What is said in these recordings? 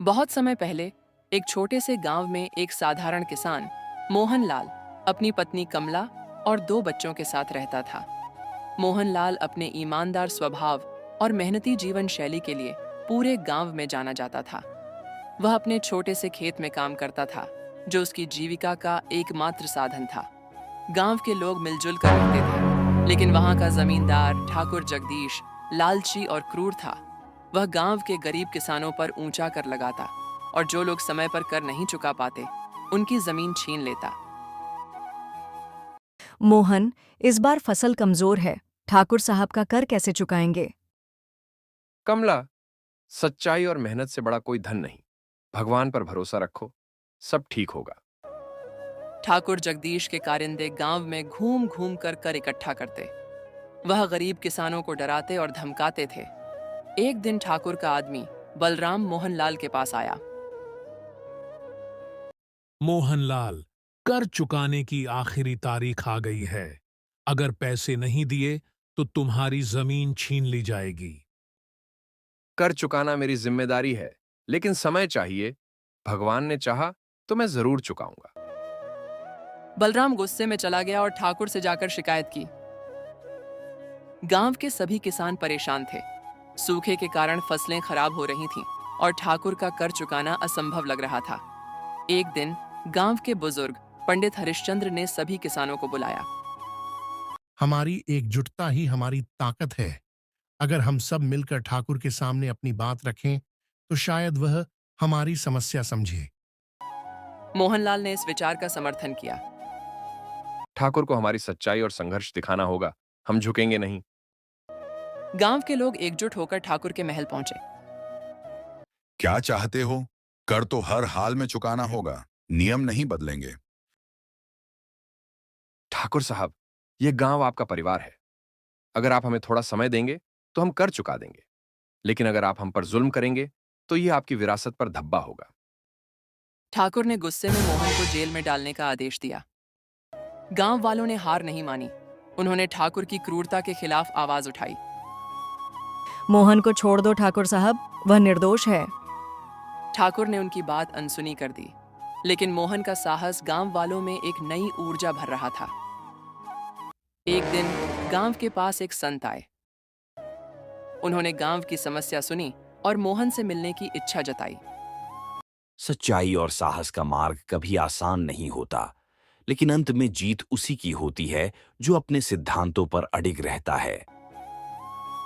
बहुत समय पहले एक छोटे से गांव में एक साधारण किसान मोहनलाल अपनी पत्नी कमला और दो बच्चों के साथ रहता था। मोहनलाल अपने ईमानदार स्वभाव और मेहनती जीवन शैली के लिए पूरे गांव में जाना जाता था। वह अपने छोटे से खेत में काम करता था, जो उसकी जीविका का एकमात्र साधन था। गांव के लोग मिलजुल कर रहते थे, लेकिन वहां का जमींदार ठाकुर जगदीश लालची और क्रूर था। वह गांव के गरीब किसानों पर ऊंचा कर लगाता और जो लोग समय पर कर नहीं चुका पाते, उनकी जमीन छीन लेता। मोहन, इस बार फसल कमजोर है। ठाकुर साहब का कर कैसे चुकाएंगे? कमला, सच्चाई और मेहनत से बड़ा कोई धन नहीं। भगवान पर भरोसा रखो, सब ठीक होगा। ठाकुर जगदीश के कारिंदे गांव में घूम घूम कर इकट्ठा करते। वह गरीब किसानों को डराते और धमकाते थे। एक दिन ठाकुर का आदमी बलराम मोहनलाल के पास आया। मोहनलाल, कर चुकाने की आखिरी तारीख आ गई है। अगर पैसे नहीं दिए तो तुम्हारी जमीन छीन ली जाएगी। कर चुकाना मेरी जिम्मेदारी है, लेकिन समय चाहिए। भगवान ने चाहा तो मैं जरूर चुकाऊंगा। बलराम गुस्से में चला गया और ठाकुर से जाकर शिकायत की। गांव के सभी किसान परेशान थे। सूखे के कारण फसलें खराब हो रही थीं और ठाकुर का कर चुकाना असंभव लग रहा था। एक दिन गांव के बुजुर्ग पंडित हरिश्चंद्र ने सभी किसानों को बुलाया। हमारी एकजुटता ही हमारी ताकत है। अगर हम सब मिलकर ठाकुर के सामने अपनी बात रखें तो शायद वह हमारी समस्या समझे। मोहनलाल ने इस विचार का समर्थन किया। ठाकुर को हमारी सच्चाई और संघर्ष दिखाना होगा, हम झुकेंगे नहीं। गांव के लोग एकजुट होकर ठाकुर के महल पहुंचे। क्या चाहते हो? कर तो हर हाल में चुकाना होगा, नियम नहीं बदलेंगे। ठाकुर साहब, यह गांव आपका परिवार है। अगर आप हमें थोड़ा समय देंगे तो हम कर चुका देंगे, लेकिन अगर आप हम पर जुल्म करेंगे तो यह आपकी विरासत पर धब्बा होगा। ठाकुर ने गुस्से में मोहन को जेल में डालने का आदेश दिया। गांव वालों ने हार नहीं मानी। उन्होंने ठाकुर की क्रूरता के खिलाफ आवाज उठाई। मोहन को छोड़ दो ठाकुर साहब, वह निर्दोष है। ठाकुर ने उनकी बात अनसुनी कर दी, लेकिन मोहन का साहस गांव वालों में एक नई ऊर्जा भर रहा था। एक दिन गांव के पास एक संत आए। उन्होंने गांव की समस्या सुनी और मोहन से मिलने की इच्छा जताई। सच्चाई और साहस का मार्ग कभी आसान नहीं होता, लेकिन अंत में जीत उसी की होती है जो अपने सिद्धांतों पर अडिग रहता है।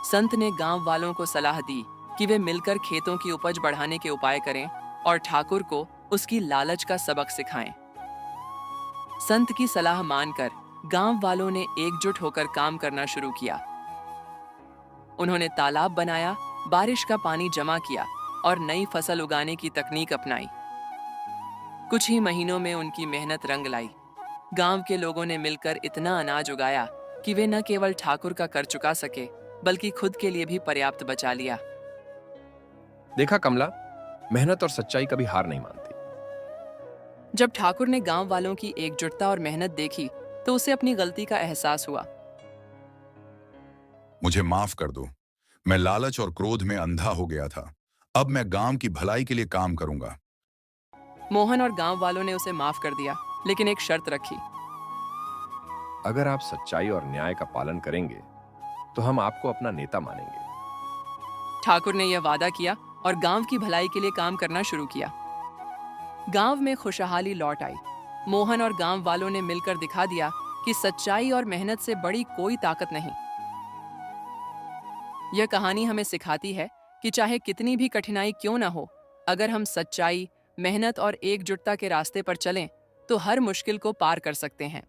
संत ने गांव वालों को सलाह दी कि वे मिलकर खेतों की उपज बढ़ाने के उपाय करें और ठाकुर को उसकी लालच का सबक सिखाएं। संत की सलाह मानकर गांव वालों ने एकजुट होकर काम करना शुरू किया। उन्होंने तालाब बनाया, बारिश का पानी जमा किया और नई फसल उगाने की तकनीक अपनाई। कुछ ही महीनों में उनकी मेहनत रंग लाई। गांव के लोगों ने मिलकर इतना अनाज उगाया कि वे न केवल ठाकुर का कर चुका सके, बल्कि खुद के लिए भी पर्याप्त बचा लिया। देखा कमला, मेहनत और सच्चाई कभी हार नहीं मानती। जब ठाकुर ने गांव वालों की एकजुटता और मेहनत देखी तो उसे अपनी गलती का एहसास हुआ। मुझे माफ कर दो, मैं लालच और क्रोध में अंधा हो गया था। अब मैं गांव की भलाई के लिए काम करूंगा। मोहन और गांव वालों ने उसे माफ कर दिया, लेकिन एक शर्त रखी। अगर आप सच्चाई और न्याय का पालन करेंगे तो हम आपको अपना नेता मानेंगे। ठाकुर ने यह वादा किया और गांव की भलाई के लिए काम करना शुरू किया। गांव में खुशहाली लौट आई। मोहन और गांव वालों ने मिलकर दिखा दिया कि सच्चाई और मेहनत से बड़ी कोई ताकत नहीं। यह कहानी हमें सिखाती है कि चाहे कितनी भी कठिनाई क्यों न हो, अगर हम सच्चाई, मेहनत और एकजुटता के रास्ते पर चलें तो हर मुश्किल को पार कर सकते हैं।